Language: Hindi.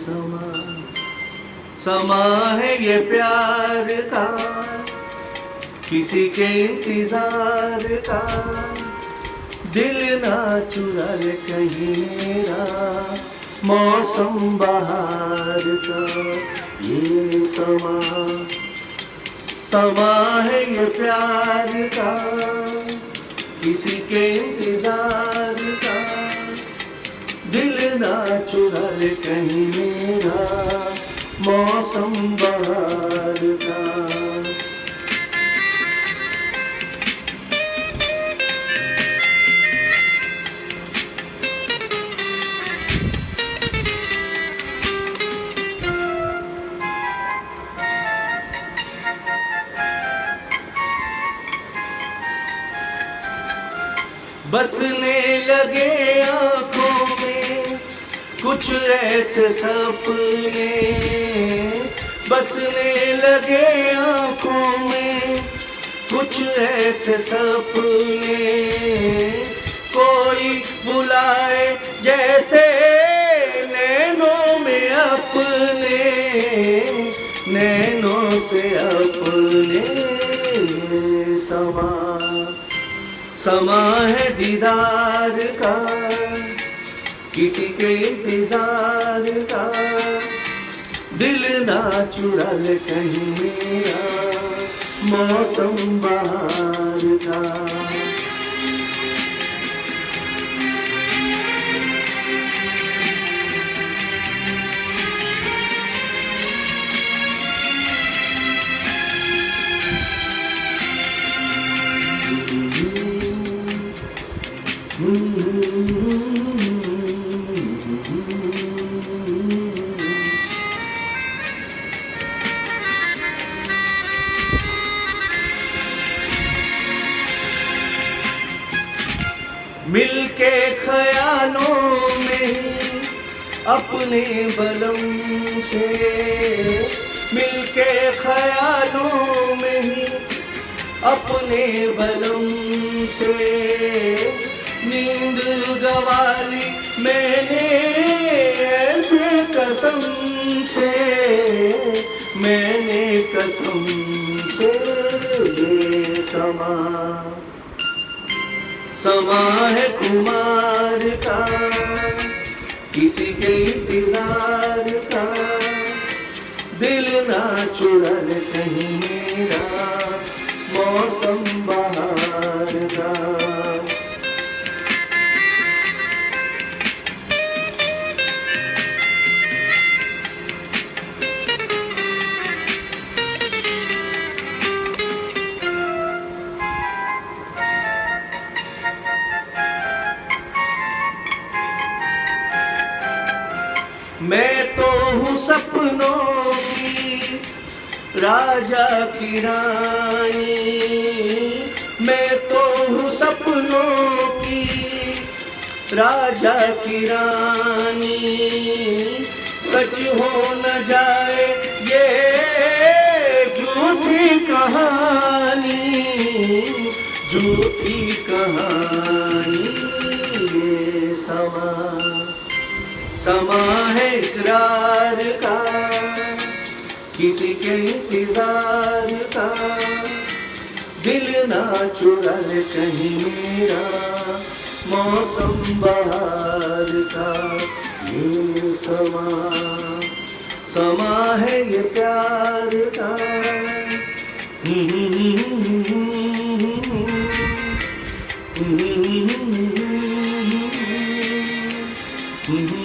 समा समा है ये प्यार का, किसी के इंतजार का, दिल ना चुरा ले कहीं मेरा, मौसम बहार का। ये समा समा है ये प्यार का, किसी के इंतजार का, दिल ना चुरा ले कहीं मेरा, मौसम बहार का। बसने लगे आँखों में कुछ ऐसे सपने, बसने लगे आँखों में कुछ ऐसे सपने, कोई बुलाए जैसे नैनों में अपने, नैनों से अपने। समा समा है दीदार का, किसी के इंतजार का, दिल ना चुरा ले कहीं मेरा, मौसम बहार का। मिलके ख्यालों में अपने बलम से, मिलके ख्यालों में ही अपने बलम से, नींद गवाली मैंने ऐसे कसम से, मैंने कसम से। ये समा समा है खुमार का, किसी के इंतजार का, दिल ना चुरा ले कहीं मेरा, मौसम बहार का। मैं तो हूँ सपनों की राजा की रानी, मैं तो हूँ सपनों की राजा की रानी, सच हो न जाए ये झूठी कहानी, झूठी कहानी। ये समा है इकरार का, किसी के इंतजार का, दिल ना चुरा ले कहीं मेरा, मौसम बहार का। ये समा है ये प्यार का। Mm-hmm.